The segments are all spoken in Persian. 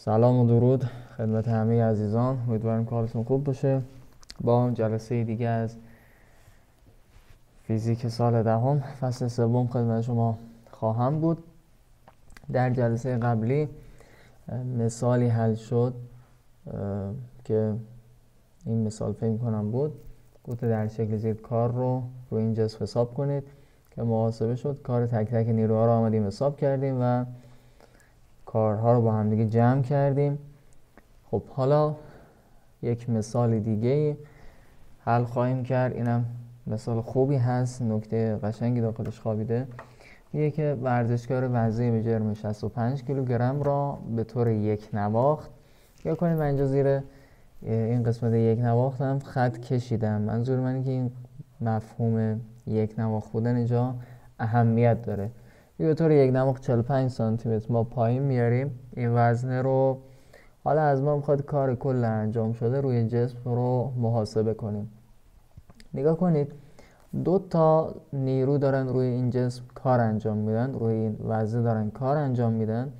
سلام و درود خدمت همه عزیزان. امیدوارم که حالتون خوب باشه. با جلسه دیگه از فیزیک سال دهم فصل سوم خدمت شما خواهم بود. در جلسه قبلی مثالی حل شد که این مثال فکر کنم بود. گفته در شکل زیر کار رو روی این جسم حساب کنید که محاسبه شد. کار تک تک نیروها رو آمدیم حساب کردیم و کارها رو با هم دیگه جمع کردیم. خب حالا یک مثال دیگه حل خواهیم کرد. اینم مثال خوبی هست، نکته قشنگی داخلش خوابیده. میگه که ورزشکار وزنی به جرم 65 کیلوگرم را به طور یک نواخت. یا کنید من اینجا زیر این قسمت یک نواخت هم خط کشیدم. منظور من اینه که این مفهوم یک نواخت بودن اینجا اهمیت داره. به طور یک نواخت 45 سانتی متر ما پایین میاریم این وزنه رو. حالا از ما میخواد کار کل انجام شده روی جسم رو محاسبه کنیم. نگاه کنید، دو تا نیرو دارن روی این جسم کار انجام میدن، روی این وزنه دارن کار انجام میدن.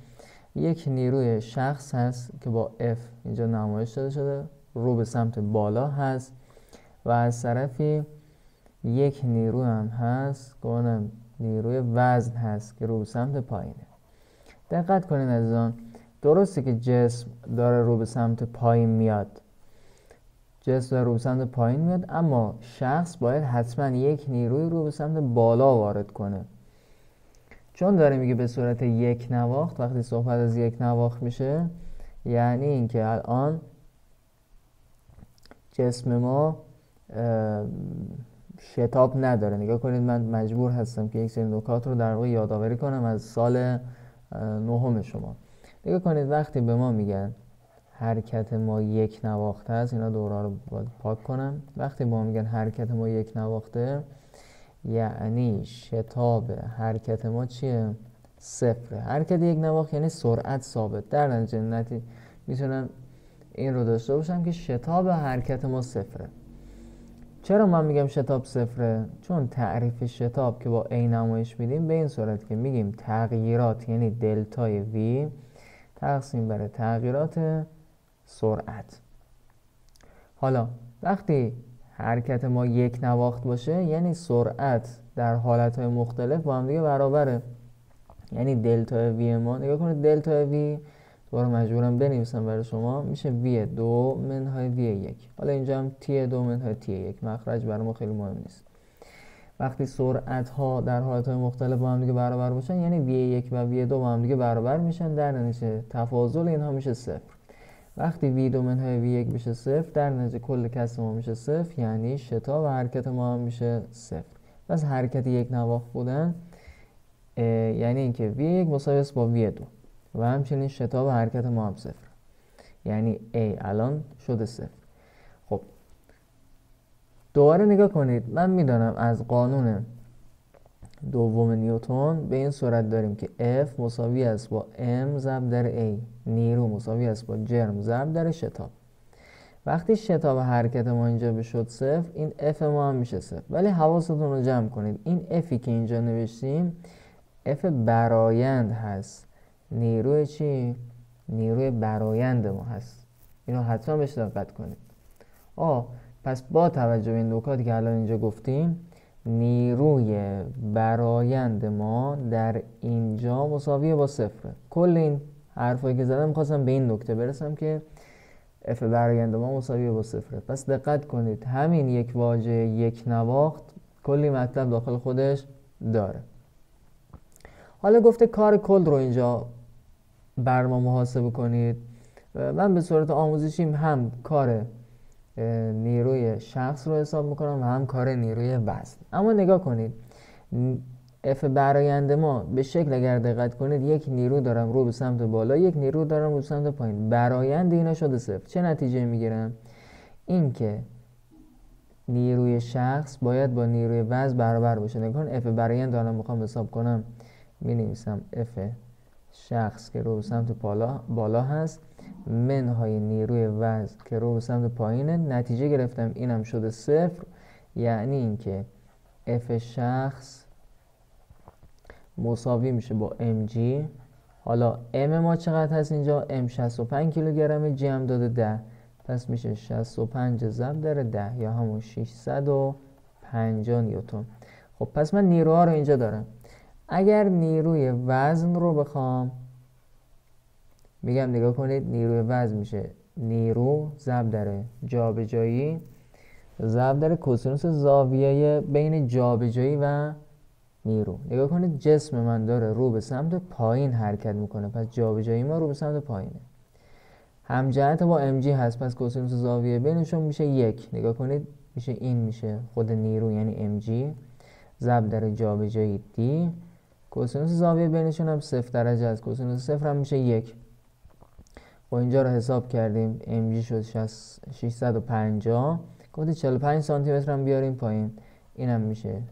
یک نیروی شخص هست که با F اینجا نمایش داده شده، رو به سمت بالا هست، و از طرفی یک نیرو هم هست که اونم نیروی وزن هست که رو به سمت پایینه. دقت کنید عزیزان، درسته که جسم داره رو به سمت پایین میاد، جسم داره رو به سمت پایین میاد، اما شخص باید حتما یک نیروی رو به سمت بالا وارد کنه. چون داره میگه به صورت یک نواخت، وقتی صحبت از یک نواخت میشه یعنی اینکه الان جسم ما شتاب نداره. نگاه کنید، من مجبور هستم که یک سری نکات رو در واقع یادآوری کنم از سال نهم شما. نگاه کنید، وقتی به ما میگن حرکت ما یک نواخته است، اینا دوره رو باید پاک کنم. وقتی به ما میگن حرکت ما یک نواخته یعنی شتاب حرکت ما چیه؟ صفره. حرکت یک نواخت یعنی سرعت ثابت. در نتیجه میتونم این رو داشته باشم که شتاب حرکت ما صفره. چرا من میگم شتاب صفره؟ چون تعریف شتاب که با A نمایش میدیم به این صورت که میگیم تغییرات یعنی دلتای V تقسیم بر تغییرات سرعت. حالا وقتی حرکت ما یک نواخت باشه یعنی سرعت در حالتهای مختلف با هم دیگه برابره. یعنی دلتا وی ما، نگاه کنید دلتا وی دوباره مجبورم بنویسم برای شما، میشه وی 2 منهای وی 1. حالا اینجا هم تی 2 منهای تی 1. مخرج برای ما خیلی مهم نیست. وقتی سرعت ها در حالتهای مختلف با هم دیگه برابر باشن یعنی وی 1 و وی 2 با هم دیگه برابر میشن، در نتیجه تفاضل اینها میشه صفر. وقتی وی 2 منهای وی 1 میشه صفر، در نتیجه کل کسر ما میشه صفر، یعنی شتاب و حرکت ما هم میشه صفر. پس حرکت یک نواخت بودن یعنی اینکه وی 1 مساوی است با وی 2 و همچنین شتاب و حرکت ما هم صفر، یعنی A الان شده صفر. خب دوباره نگاه کنید، من میدانم از قانون دوم نیوتن به این صورت داریم که F مساوی است با M ضرب در A، نیرو مساوی است با جرم ضرب در شتاب. وقتی شتاب حرکت ما اینجا بشد صفر، این F ما هم میشه صفر. ولی حواستون رو جمع کنید، این Fی که اینجا نوشتیم F برایند هست. نیروی چی؟ نیروی برایند ما هست. اینو حتما بهش دقت کنید. پس با توجه به این نکاتی که الان اینجا گفتیم، نیروی برایند ما در اینجا مساویه با صفره. کل این حرفایی که زدم می‌خواستم به این نکته برسم که F برایند ما مساویه با صفره. پس دقت کنید، همین یک واژه یک نواخت کلی مطلب داخل خودش داره. حالا گفته کار کل رو اینجا بر ما محاسبه کنید. من به صورت آموزشیم هم کار نیروی شخص رو حساب میکنم و هم کار نیروی وزن. اما نگاه کنید، F برایند ما به شکل اگر دقت کنید یک نیرو دارم رو به سمت بالا، یک نیرو دارم رو به سمت پایین. برایند اینا شده صفر. چه نتیجه میگیرم؟ این که نیروی شخص باید با نیروی وزن برابر باشه. نگاه کن، F برایند دارم میخوام حساب کنم، می نویسم F شخص که رو به سمت بالا هست منهای نیروی وزن که رو به سمت پایینه. نتیجه گرفتم اینم شده صفر، یعنی اینکه F شخص مساوی میشه با mg حالا ام ما چقدر هست اینجا؟ ام 65 کیلوگرمه، جی هم داده 10، پس میشه 65 ضرب در 10 یا همون 650 نیوتن. خب پس من نیروها رو اینجا دارم. اگر نیروی وزن رو بخوام میگم، نگاه کنید، نیروی وزن میشه نیرو ضرب در جابجایی ضرب در کوسینوس زاویه بین جابجایی و نیرو. نگاه کنید جسم من داره رو به سمت پایین حرکت میکنه، پس جابجایی ما رو به سمت پایینه. همجهت با ام جی هست، پس کوسینوس زاویه بینشون میشه 1. نگاه کنید میشه این، میشه خود نیرو یعنی ام جی ضرب در جابجایی دی. کوسینوس زاویه بینشون هم 0 درجه است، کوسینوس 0 هم میشه 1. خب اینجا رو حساب کردیم، ام جی شد 650. گفتید 45 سانتی متر هم بیاریم پایین، اینم میشه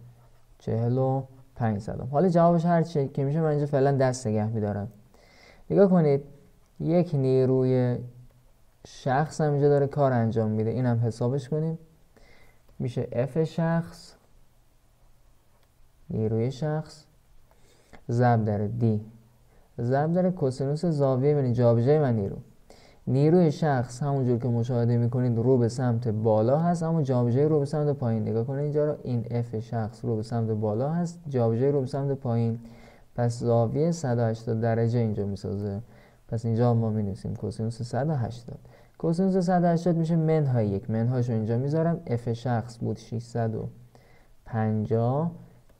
45 صدم. حالا جوابش هر چی که میشه من اینجا فعلا دست نگه میدارم. نگاه کنید یک نیروی شخص هم اینجا داره کار انجام میده، اینم حسابش کنیم، میشه اف شخص، نیروی شخص ضرب در دی ضرب در کوسینوس زاویه بین جابجایی و نیرو. نیروی شخص همونجور که مشاهده میکنید رو به سمت بالا هست، اما جابجایی رو به سمت پایین. نگاه کنید اینجا رو، این اف شخص رو به سمت بالا هست، جابجایی رو به سمت پایین، پس زاویه 180 درجه اینجا میسازه. پس اینجا ما می‌نویسیم کوسینوس 180. کوسینوس 180 میشه منهای 1. منهاشو اینجا میذارم. اف شخص بود 650،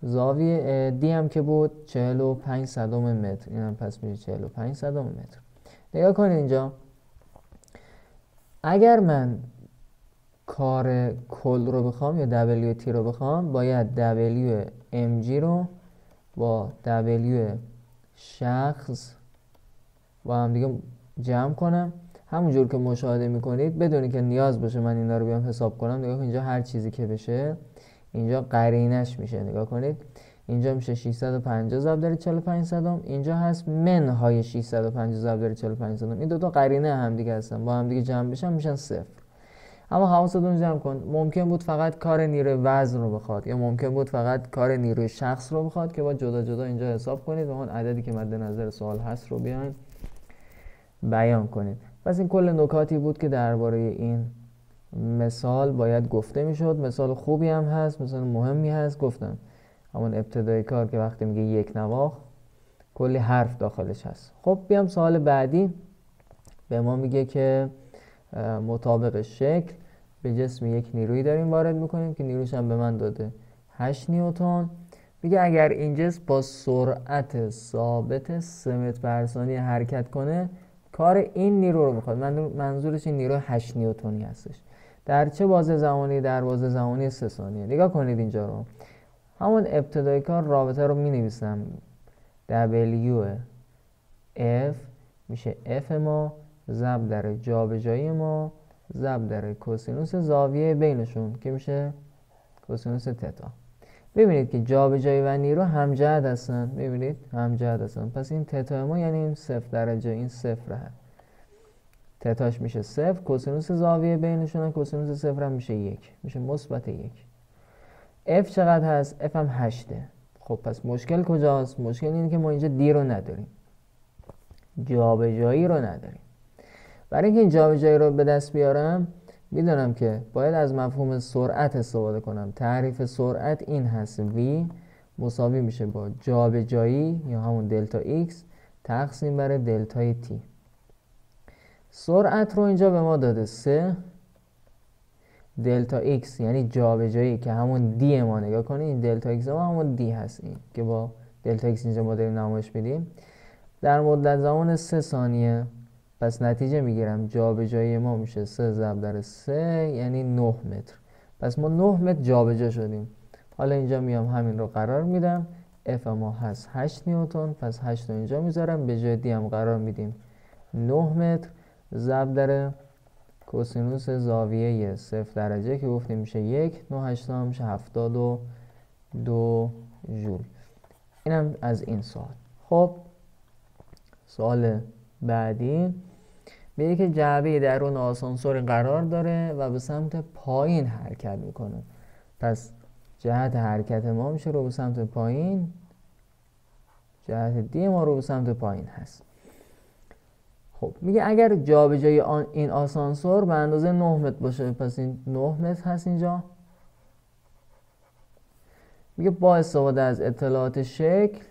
زاویه دی هم که بود 45 صدم متر، اینم پس میشه 45 صدم متر. نگاه کنید اینجا، اگر من کار کل رو بخوام یا WT رو بخوام، باید WMG رو با W شخص با هم دیگه جمع کنم، همونجور که مشاهده میکنید، بدونی که نیاز باشه من اینا رو بیام حساب کنم. نگاه کنید اینجا هر چیزی که بشه اینجا قرینش میشه. نگاه کنید اینجا میشه 650 ضرب در 45 صدم، اینجا هست منهای 650 ضرب در 45 صدم. این دوتا قرینه هم دیگه هستن، با هم دیگه جمع بشن میشن 0. اما حواستون جمع کن، ممکن بود فقط کار نیروی وزن رو بخواد، یا ممکن بود فقط کار نیروی شخص رو بخواد که با جدا جدا اینجا حساب کنید و اون عددی که مد نظر سوال هست رو بیاین بیان کنید. پس این کل نکاتی بود که درباره این مثال باید گفته میشد. مثال خوبی هم هست، مثال مهمی هست. گفتم همون ابتدای کار که وقتی میگه یک نواخت کلی حرف داخلش هست. خب بیام سوال بعدی. به ما میگه که مطابق شکل به جسم یک نیرویی داریم وارد میکنیم که نیروش هم به من داده 8 نیوتن. میگه اگر این جسم با سرعت ثابت 3 متر بر ثانیه حرکت کنه، کار این نیرو رو میخواد. منظورش این نیرو 8 نیوتنی هستش. در چه بازه زمانی؟ در بازه زمانی 3 ثانیه. نگاه کنید اینجا رو، همون ابتدای کار رابطه رو مینویسم. W F میشه F ما ضرب در جابجایی ما ضرب در کوسینوس زاویه بینشون که میشه کوسینوس تتا. ببینید که جابجایی و نیرو همجهت هستن. ببینید همجهت هستن، پس این تتا ما یعنی این 0 درجه، این 0 تتاش میشه 0. کوسینوس زاویه بینشون کوسینوس 0 هم میشه 1، میشه مثبت 1. F چقدر هست؟ F هم 8. خب پس مشکل کجاست؟ مشکل اینه که ما اینجا دی رو نداریم، جابجایی رو نداریم. برای اینکه این جابجایی رو به دست بیارم میدونم که باید از مفهوم سرعت استفاده کنم. تعریف سرعت این هست: v مساوی میشه با جابجایی یا همون دلتا x تقسیم بر دلتای t. سرعت رو اینجا به ما داده 3 دلتا x یعنی جابجایی که همون دی ما. نگاه کنید این دلتا x ما همون دی هست، این که با دلتا x اینجا ما داریم نمایش میدیم، در مدت زمان 3 ثانیه. پس نتیجه میگیرم جابجایی ما میشه 3 ضرب در 3 یعنی 9 متر. پس ما 9 متر جابجا شدیم. حالا اینجا میام همین رو قرار میدم. F ما هست 8 نیوتن، پس 8 رو اینجا میذارم، به جای دی هم قرار میدیم 9 متر ضرب در کوسینوس زاویه 0 درجه که گفتیم میشه 1. 9 8 میشه 72 جول. اینم از این سوال. خب سوال بعدی میگه که جعبه درون آسانسور قرار داره و به سمت پایین حرکت میکنه. پس جهت حرکت ما میشه رو به سمت پایین جهت دی ما رو به سمت پایین هست. خب میگه اگر جابجایی این آسانسور به اندازه 9 متر باشه، پس این 9 متر هست اینجا. میگه با استفاده از اطلاعات شکل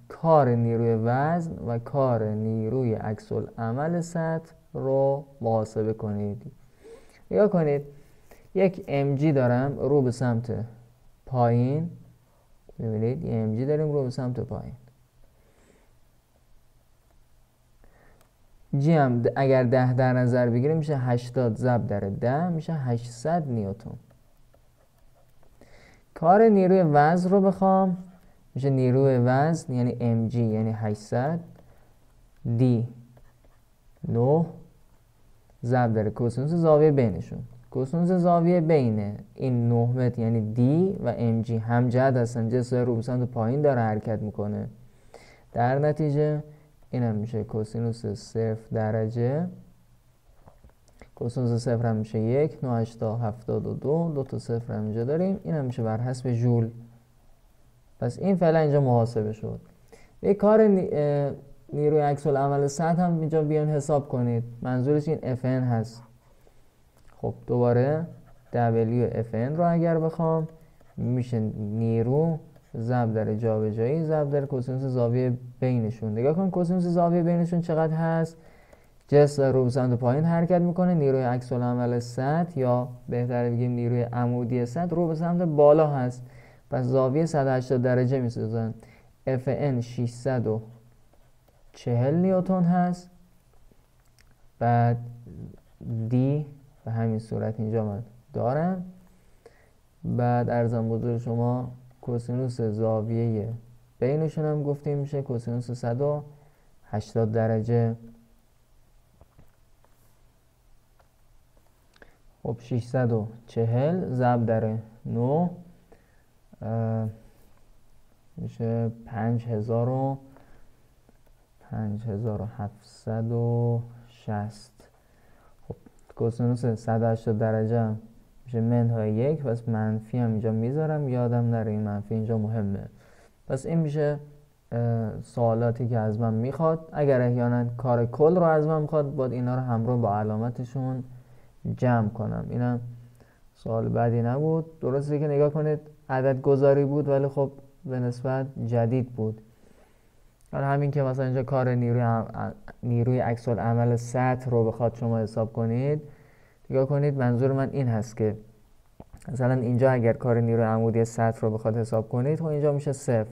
کار نیروی وزن و کار نیروی عکس‌العمل سطح رو محاسبه کنید. نگاه کنید، یک mg دارم رو به سمت پایین، ببینید یه mg داریم رو به سمت پایین. جی هم اگر 10 در نظر بگیریم میشه 80 ضرب در 10 میشه 800 نیوتن. کار نیروی وزن رو بخوام میشه نیروی وزن یعنی mg یعنی 800 دی 9 ضرب در کوسینوس زاویه بینشون. کوسینوس زاویه بین این 9 متر یعنی دی و mg هم جهت هستن، جسم رو به سمت پایین داره حرکت میکنه. در نتیجه این هم میشه کوسینوس 0 درجه. کوسینوس 0 هم میشه 1 9 8 72 دو تا 0 هم اینجا داریم. این هم میشه بر حسب ژول. پس این فعلا اینجا محاسبه شد. یک کار نیروی عکس‌العمل سطح هم اینجا بیان حساب کنید. منظورش این Fn هست. خب دوباره W Fn رو اگر بخوام میشه نیرو ضرب در جابجایی ضرب در کوسینوس زاویه بینشون. نگاه کن کوسینوس زاویه بینشون چقدر هست. جسم رو به سمت پایین حرکت میکنه، نیروی عکس‌العمل سطح یا بهتر بگیم نیروی عمودی سطح رو به سمت بالا هست. پس زاویه 180 درجه میسازن. Fn 640 نیوتن هست. بعد دی به همین صورت اینجا من دارم. بعد ارزم بزرگ شما کوسینوس زاویه بینشون هم گفتیم میشه کوسینوس 180 درجه. خب 640 ضرب در 9 میشه 5760. خب کوسینوس 180 درجه میشه منهای 1. پس منفی هم اینجا میذارم، یادم نره این منفی اینجا مهمه. پس این میشه سوالاتی که از من میخواد. اگر احیانا کار کل رو از من میخواد باید اینا رو همراه با علامتشون جمع کنم. اینم سوال بعدی نبود. درسته که نگاه کنید عدد گذاری بود ولی خب به نسبت جدید بود. حالا همین که مثلا اینجا کار نیروی عکس‌العمل سطح رو بخواد شما حساب کنید، نگاه کنید منظور من این هست که مثلا اینجا اگر کار نیروی عمودی سطح رو بخواد حساب کنید خب اینجا میشه 0.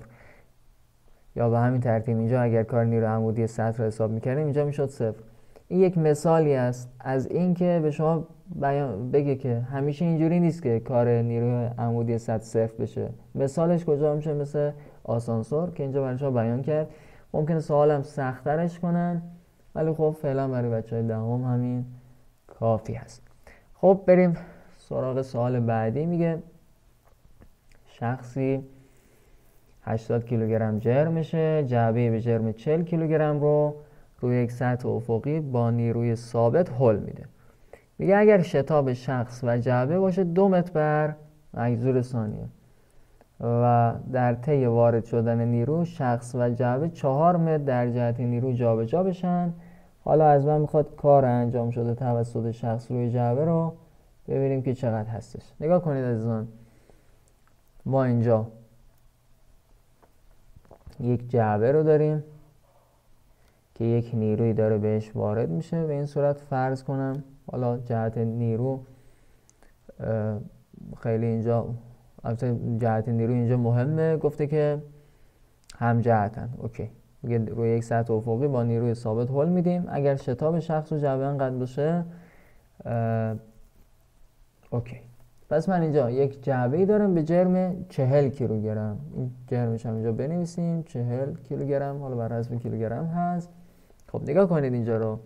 یا به همین ترتیب اینجا اگر کار نیروی عمودی سطح رو حساب میکردیم اینجا میشد 0. این یک مثالی است از این که به شما بگه که همیشه اینجوری نیست که کار نیروی عمودی سطح 0 بشه. مثالش کجا میشه؟ مثل آسانسور که اینجا برای شما بیان کرد. ممکنه سوالم سخت‌ترش کنن ولی خب فعلا برای بچهای دهم همین کافی هست. خب بریم سراغ سوال بعدی. میگه شخصی 80 کیلوگرم جرمشه، جعبه به جرم 40 کیلوگرم رو روی یک سطح افقی با نیروی ثابت هل میده. میگه اگر شتاب شخص و جعبه باشه 2 متر بر مجذور ثانیه و در طی وارد شدن نیرو شخص و جعبه 4 متر در جهت نیرو جابجا بشن. حالا از من میخواد کار انجام شده توسط شخص روی جعبه رو ببینیم که چقدر هستش. نگاه کنید عزیزان، ما اینجا یک جعبه رو داریم که یک نیروی داره بهش وارد میشه. به این صورت فرض کنم حالا جهت نیرو خیلی اینجا البته جهت نیرو اینجا مهمه، گفته که هم جهتن. اوکی، میگه روی یک سطح افقی با نیروی ثابت هل میدیم. اگر شتاب شخص و جعبه انقدر باشه اوکی. پس من اینجا یک جعبه‌ای دارم به جرم 40 کیلوگرم. این جرمش هم اینجا بنویسیم 40 کیلوگرم، حالا بر حسب کیلوگرم هست. خب نگاه کنید اینجا رو،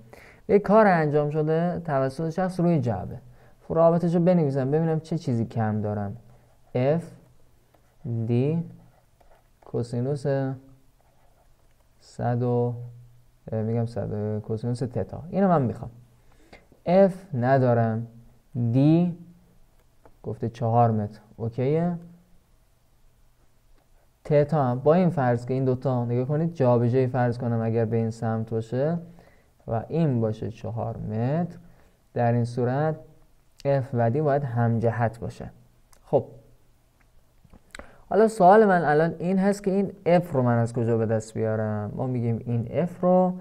یک کار انجام شده توسط شخص روی جعبه. رابطش رو بنویسم ببینم چه چیزی کم دارم. F D کوسینوس 100 میگم 100 کوسینوس تتا. اینو من میخوام. F ندارم. D گفته 4 متر اوکیه. تتا هم با این فرض که این دوتا نگاه کنید جابجایی فرض کنم اگر به این سمت باشه و این باشه 4 متر، در این صورت F و D باید همجهت باشه. خب حالا سوال من الان این هست که این F رو من از کجا به دست بیارم؟ ما میگیم این F رو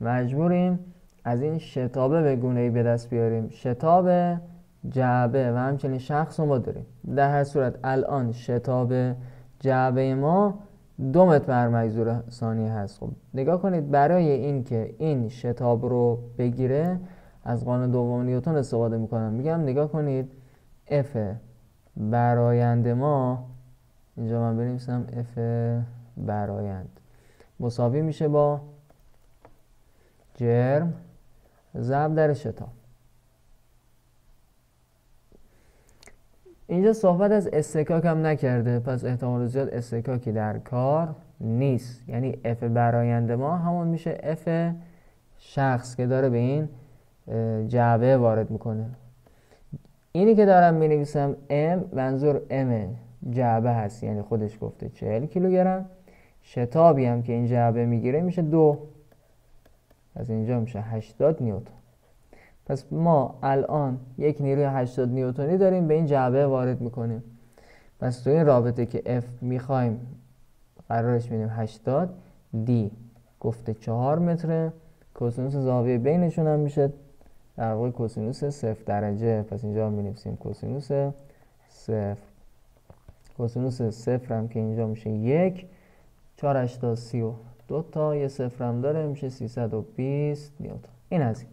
مجبوریم از این شتابه به گونه‌ای به دست بیاریم. شتاب جعبه و همچنین شخص رو ما داریم. در هر صورت الان شتاب جعبه ما 2 متر بر مجذور ثانیه هست. خب نگاه کنید برای این که این شتاب رو بگیره از قانون دوم نیوتن استفاده میکنم. میگم نگاه کنید F برآیند ما، اینجا من بنویسم F برآیند مساوی میشه با جرم ضرب در شتاب. اینجا صحبت از اصطکاک هم نکرده، پس احتمال زیاد اصطکاکی در کار نیست. یعنی F برآیند ما همون میشه F شخص که داره به این جعبه وارد میکنه. اینی که دارم مینویسم M منظور M جعبه هست، یعنی خودش گفته 40 کیلوگرم. شتابی هم که این جعبه میگیره میشه 2، پس اینجا میشه 80 نیوتن. پس ما الان یک نیروی 80 نیوتنی داریم به این جعبه وارد میکنیم. پس تو این رابطه که F میخوایم قرارش میدیم 80، D گفته 4 متره، کوسینوس زاویه بینشون هم میشه در واقع کوسینوس 0 درجه. پس اینجا می‌نویسیم کوسینوس 0. کوسینوس 0 هم که اینجا میشه 1، 4 80 32 تا یه 0 هم داره میشه 320 نیوتن. این از این.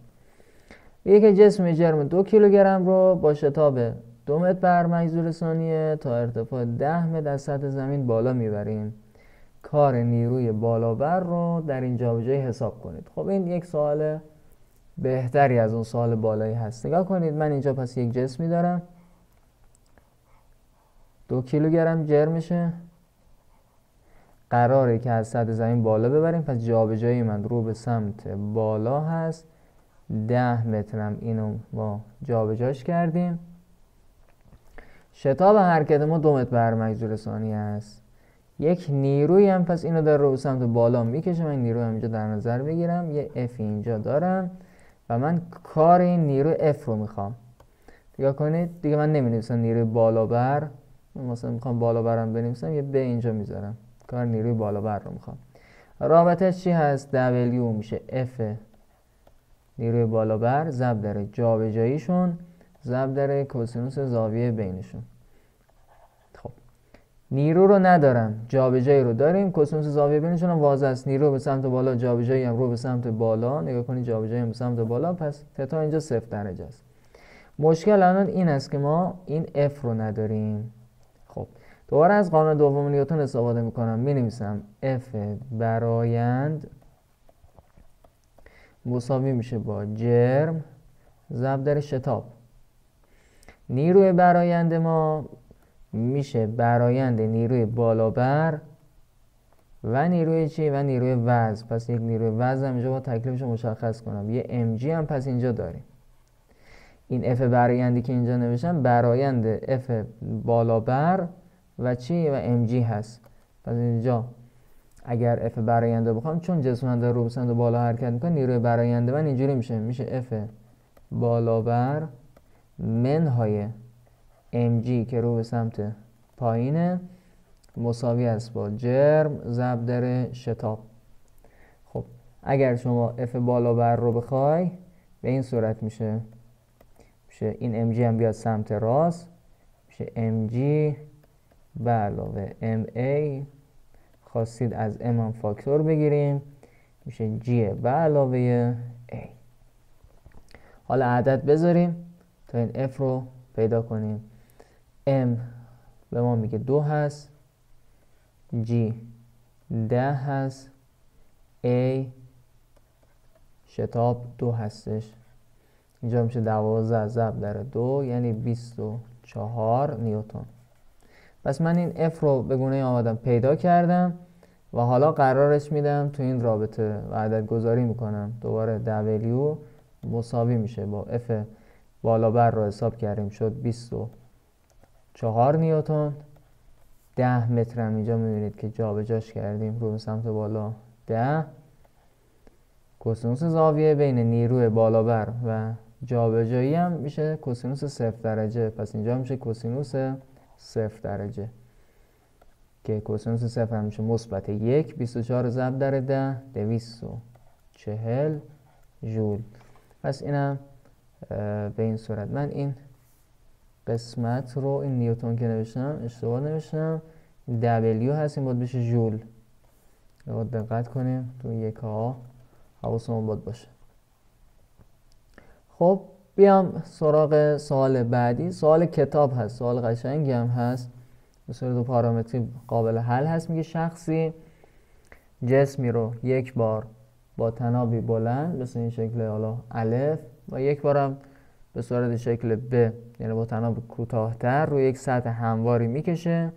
یک جسم جرم 2 کیلوگرم رو با شتاب 2 متر بر مجذور ثانیه تا ارتفاع 10 متر از سطح زمین بالا میبریم. کار نیروی بالابر رو در این جابجایی حساب کنید. خب این یک سوال بهتری از اون سوال بالایی هست. نگاه کنید من اینجا پس یک جسمی دارم 2 کیلوگرم جرمشه، قراره که از سطح زمین بالا ببریم. پس جابجایی من رو به سمت بالا هست. 10 مترم اینو ما جابجاش کردیم. شتاب حرکت ما 2 متر بر مجذور ثانیه است. یک نیروی هم پس اینو داره رو به سمت بالا میکشه. من نیروی هم اینجا در نظر بگیرم، یه F اینجا دارم و من کار این نیروی F رو میخوام. نگاه کنید دیگه من نمینویسم نیروی بالا بر، مثلا میخوام بالا برم بنویسم یه B اینجا میذارم، کار نیروی بالا بر رو میخوام. رابطه چی هست؟ W میشه F نیروی بالا بر ضرب در جابجاییشون ضرب در کوسینوس زاویه بینشون. خب نیرو رو ندارم، جابجایی رو داریم. کوسینوس زاویه بینشون هم واضح است، نیرو به سمت بالا، جابجایی هم رو به سمت بالا. نگاه کنید جابجایی هم به سمت بالا، پس تتا اینجا 0 درجه است. مشکل الان این است که ما این F رو نداریم. خب دوباره از قانون دوم نیوتن استفاده میکنم، مینویسم F برآیند مساوی میشه با جرم ضرب در شتاب. نیروی برآیند ما میشه برآیند نیروی بالابر و نیروی چی؟ و نیروی وزن. پس یک نیروی وزن هم اینجا با تکلیفش مشخص کنم، یه mg هم پس اینجا داریم. این F برآیندی که اینجا نوشتم برآیند F بالابر و چی؟ و mg هست. پس اینجا اگر F برآینده بخوام، چون جسم داره رو به سمت بالا حرکت میکنه، نیروی برآینده من اینجوری میشه F بالابر منهای mg که رو به سمت پایینه مساوی است با جرم ضرب در شتاب. خب اگر شما F بالابر رو بخوای به این صورت میشه این mg هم بیاد سمت راست، میشه mg به علاوه ma، خواستید از m هم فاکتور بگیریم میشه g به علاوه a. حالا عدد بذاریم تا این f رو پیدا کنیم. m به ما میگه 2 هست، g 10 هست، a شتاب 2 هستش. اینجا میشه 12 ضرب در 2 یعنی 24 نیوتن. پس من این F رو به گونه آمدم پیدا کردم و حالا قرارش میدم تو این رابطه و عدد گذاری میکنم. دوباره W مساوی میشه با F بالا بر رو حساب کردیم شد 24 نیوتن 10 متر هم اینجا میبینید که جابجاش کردیم رو به سمت بالا 10. کوسینوس زاویه بین نیروی بالابر و جابجایی هم میشه کوسینوس 0 درجه. پس اینجا میشه کوسینوس 0 درجه که کوسینوس 0 هم میشه مثبت 1. 24 ضرب در 10 240 ژول. پس اینم به این صورت. من این قسمت رو این نیوتن که نوشتم اشتباه نوشتم، دبلیو هست، این باید بشه ژول. باید دقت کنیم تو یک ها حواسمون باید باشه. خب بیام سراغ سوال بعدی. سوال کتاب هست، سوال قشنگی هم هست، به صورت دو پارامتری قابل حل هست. میگه شخصی جسمی رو یک بار با تنابی بلند مثل این شکل حالا الف و یک بارم به صورت شکل ب یعنی با تناب کوتاه‌تر روی یک سطح همواری میکشه.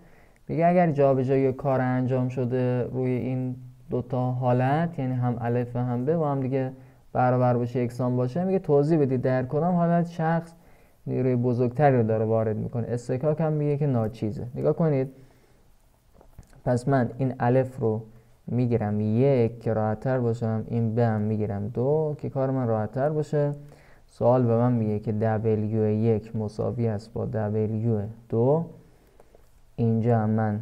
میگه اگر جابجایی کار انجام شده روی این دوتا حالت، یعنی هم الف و هم ب با هم دیگه برابر باشه، یکسان باشه، میگه توضیح بدید در کدام حالت شخص نیروی بزرگتری رو داره وارد میکنه. استکاک هم میگه که ناچیزه. نگاه کنید، پس من این الف رو میگیرم 1 که راحت‌تر باشم، این ب هم میگیرم 2 که کار من راحت‌تر باشه. سوال به من میگه که W1 مساوی است با W2. اینجا هم من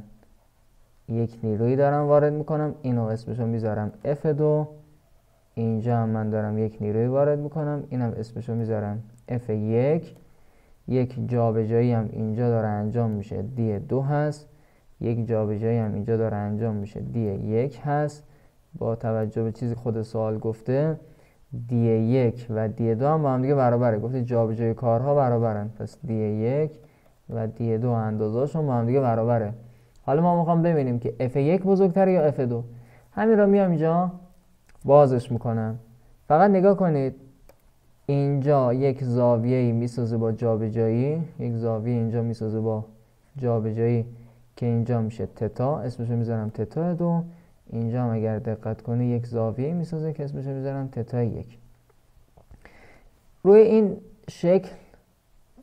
یک نیروی دارم وارد میکنم، اینو اسمشو میذارم F2. اینجا هم من دارم یک نیروی وارد میکنم، اینم اسمشو میذارم F1. یک جابجایی هم اینجا داره انجام میشه، D2 هست. یک جابجایی هم اینجا داره انجام میشه، D1 هست. با توجه به چیزی خود سوال گفته D1 و D2 هم با هم دیگه برابره. گفته جابجایی کارها برابرن، پس D1 و D2 اندازه‌شون با هم دیگه برابره. حالا ما میخوام ببینیم که F1 بزرگتره یا F2. همین رو میام اینجا بازش میکنم. فقط نگاه کنید، اینجا یک زاویه‌ای میسازه با جابجایی، یک زاویه اینجا میسازه با جابجایی که اینجا میشه تتا، اسمشو میذارم تتا 2. اینجا هم اگر دقت کنی یک زاویه میسازه که اسمشو میذارم تتا 1. روی این شکل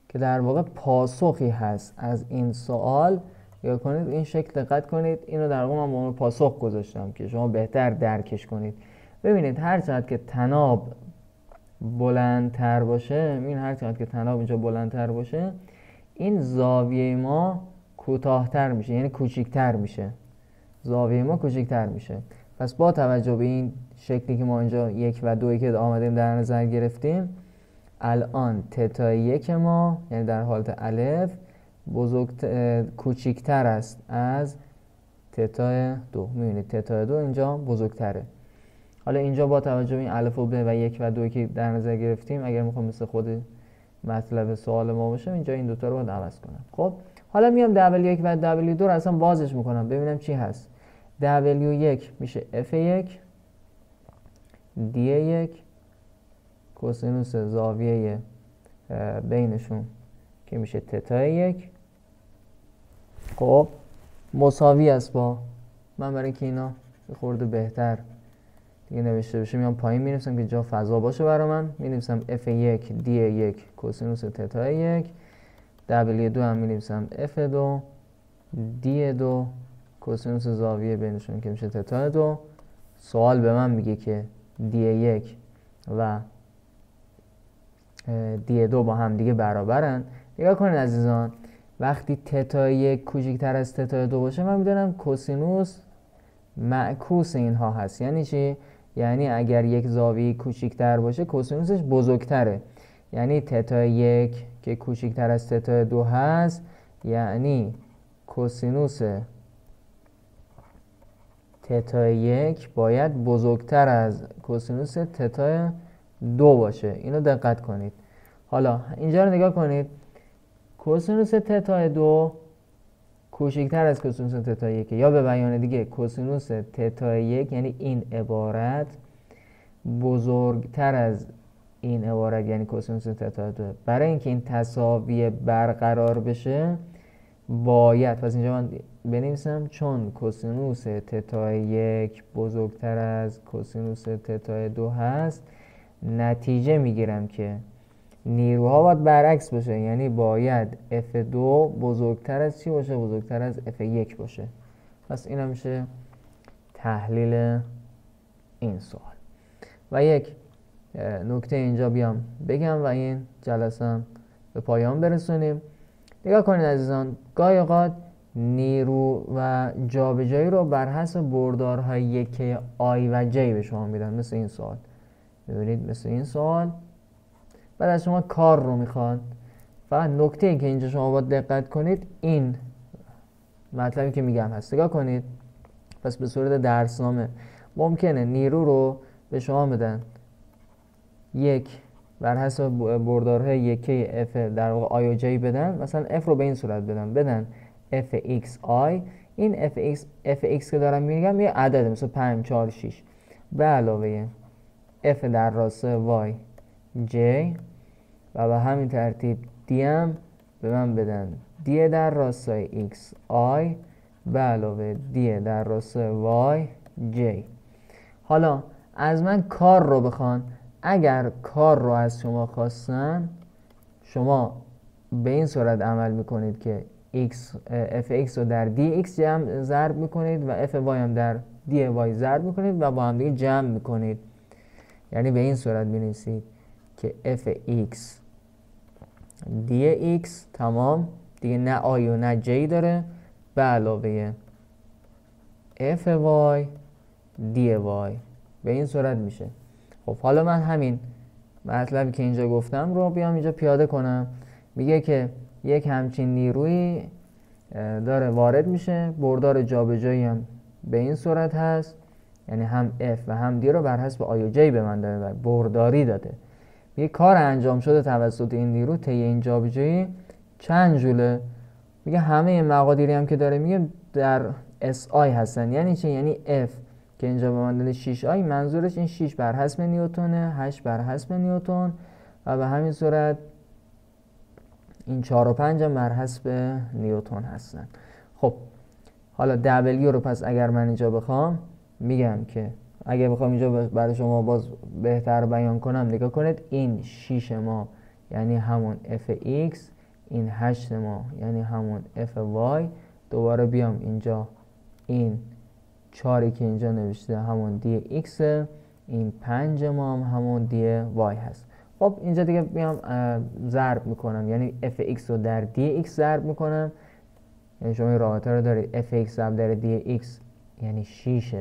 که در واقع پاسخی هست از این سوال، یا کنید این شکل دقت کنید، اینو در واقع من به عنوان پاسخ گذاشتم که شما بهتر درکش کنید. ببینید هر چقدر که تناب بلندتر باشه، این هر چقدر که تناب اینجا بلندتر باشه، این زاویه ما کوتاه‌تر میشه، یعنی کوچیک‌تر میشه. زاویه ما کوچیک‌تر میشه. پس با توجه به این شکلی که ما اینجا 1 و 2 که آمدیم در نظر گرفتیم، الان تتا 1 ما یعنی در حالت الف کوچیک‌تر است از تتا 2. میبینید تتا 2 اینجا بزرگتره. حالا اینجا با توجه به این الف و ب و 1 و 2 که در نظر گرفتیم، اگر میخوام مثل خود مطلب سوال ما باشه، اینجا این دوتا رو باید عوض کنم. خب حالا میام W1 و W2 رو اصلا بازش میکنم ببینم چی هست. W1 میشه F1 D1 کوسینوس زاویه بینشون که میشه تتا 1. خب مساوی است با، من برای اینکه اینا خورده بهتر دیگه نوشته بشه میام پایین مینویسم که جا فضا باشه برای من. مینویسم F1 D1 کوسینوس تتا 1. W2 هم مینویسم F2 D2 کوسینوس زاویه بینشون که میشه تتا 2. سوال به من میگه که D1 و D2 با هم دیگه برابرن. نگاه کنید عزیزان، وقتی تتا 1 کوچکتر از تتا 2 باشه، من میدونم کوسینوس معکوس اینها هست. یعنی چی؟ یعنی اگر یک زاویه کوچکتر باشه کوسینوسش بزرگتره. یعنی تتا 1 که کوچکتر از تتا 2 هست، یعنی کوسینوس تتا 1 باید بزرگتر از کوسینوس تتا 2 باشه. اینو دقت کنید. حالا اینجا رو نگاه کنید، کوسینوس تتا 2 کوچکتر از کوسینوس تتا 1، یا به بیان دیگه کوسینوس تتا 1 یعنی این عبارت بزرگتر از این عبارت یعنی کوسینوس تتا 2. برای اینکه این تساوی برقرار بشه باید، پس اینجا من بنویسم چون کوسینوس تتا 1 بزرگتر از کوسینوس تتا 2 هست، نتیجه میگیرم که نیروها باید برعکس باشه، یعنی باید F2 بزرگتر از چی باشه؟ بزرگتر از F1 باشه. پس این هم میشه تحلیل این سوال. و یک نکته اینجا بیام بگم و این جلسه به پایان برسونیم. نگاه کنید عزیزان، گاهی اوقات نیرو و جابجایی رو بر حسب بردارهای یکی آی و جی به شما میدن. مثل این سوال، ببینید مثل این سوال بعد از شما کار رو میخوان. فقط نکته این که اینجا شما باید دقت کنید، این مطلبی که میگم هست. نگاه کنید، پس به صورت درسنامه ممکنه نیرو رو به شما بدن یک بر حسب بردارهای یکی F در واقع آی و جی بدن. مثلا F رو به این صورت بدن Fxi. این Fx که دارم میگم یه عدده، مثلا 5 4 6 به علاوه F در راسته y j و به همین ترتیب D هم به من بدن D در راسته xi به علاوه D در راسته y j. حالا از من کار رو بخوان. اگر کار رو از شما خواستن، شما به این صورت عمل میکنید که Fx رو در Dx ضرب میکنید و Fy هم در Dy ضرب میکنید و با هم دیگه جمع میکنید. یعنی به این صورت بنویسید که Fx Dx تمام دیگه، نه I و نه J داره، به علاوه Fy Dy. به این صورت میشه. خب حالا من همین مطلبی که اینجا گفتم رو بیام اینجا پیاده کنم. میگه که یک همچین نیروی داره وارد میشه، بردار جابجایی هم به این صورت هست، یعنی هم F و هم D رو بر حسب I و J به من داره برداری داده. یه کار انجام شده توسط این نیرو طی این جابجایی چند جوله. میگه همه مقادیری هم که داره میگه در SI هستن. یعنی چه؟ یعنی F که اینجا به من داده 6i، منظورش این 6 بر حسب نیوتونه، 8 بر حسب نیوتن و به همین صورت این 4 و 5 هم بر حسب نیوتن هستن. خب حالا W رو پس اگر من اینجا بخوام میگم که اگر بخوام اینجا برای شما باز بهتر بیان کنم، نگاه کنید این 6 ما یعنی همون Fx، این 8 ما یعنی همون Fy. دوباره بیام اینجا این 4 که اینجا نوشته همون Dx، این 5 ما هم همون Dy هست. خب اینجا دیگه بیام ضرب میکنم، یعنی Fx رو در Dx ضرب میکنم. یعنی شما این رابطه رو دارید Fx ضرب در Dx یعنی 6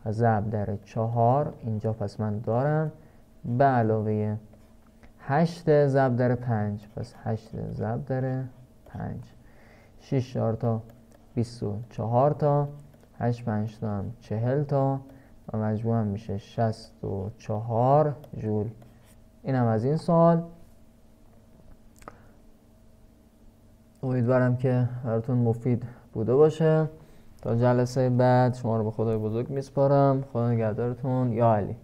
ضرب در 4 اینجا، پس من دارم به علاوه 8 ضرب در 5، پس 8 ضرب در 5، 6 4 تا 24 تا، 8 5 تا هم 40 تا و مجموع هم میشه 64 جول. این هم از این سوال. امیدوارم که براتون مفید بوده باشه. تا جلسه بعد شما رو به خدای بزرگ میسپارم. خدا نگهدارتون. یا علی.